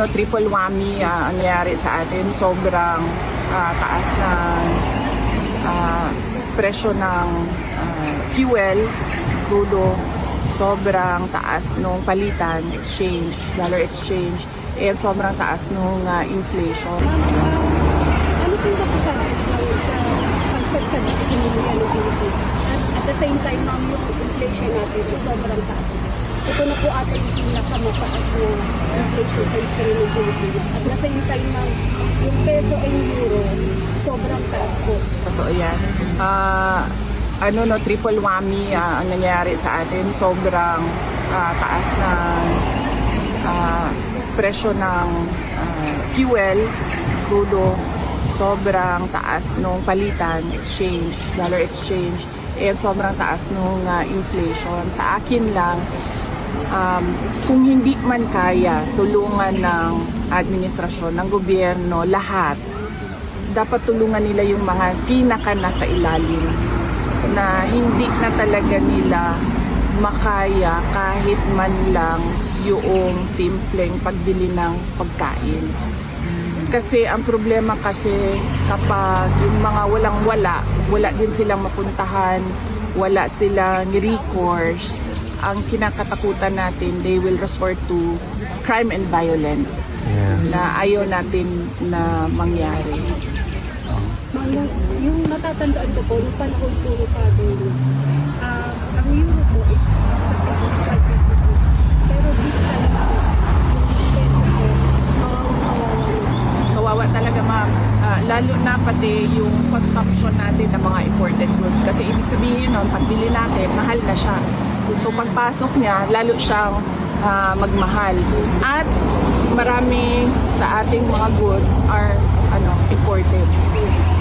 triple whammy ang nangyari sa atin. Sobrang taas ng presyo ng fuel, crudo, sobrang taas nung palitan, exchange, dollar exchange, and sobrang taas nung inflation. Ano po ba sa pagsagsabi ng kinilihan ng Pilipinas? At the same time, ma'am, yung inflation natin is sobrang taas. Ito na po ata yung pinakamataas na inflation sa history ng Pilipinas. At the same time, ma'am, yung peso and euro, sobrang taas po. Totoo yan. Triple whammy ang nangyari sa atin. Sobrang taas ng presyo ng fuel, crudo, sobrang taas nung palitan, exchange, dollar exchange, and sobrang taas nung inflation. Sa akin lang, kung hindi man kaya tulungan ng administrasyon, ng gobyerno, lahat, dapat tulungan nila yung mga pinaka nasa ilalim na hindi na talaga nila makaya kahit man lang yung simpleng pagbili ng pagkain. Kasi ang problema kasi kapag yung mga wala din silang mapuntahan, wala silang recourse, ang kinakatakutan natin, they will resort to crime and violence. Yes. Na ayaw natin na mangyari. Yung natatandaan ko po, nung panahon po ni Father, ang euro po is sa 55. Pero this time po, yung peso po, Kawawa talaga, ma'am. Lalo na pati yung consumption natin ng mga imported goods. Kasi ibig sabihin nun, pagbili natin, mahal na siya. So pagpasok niya, lalo siyang magmahal. At marami sa ating mga goods are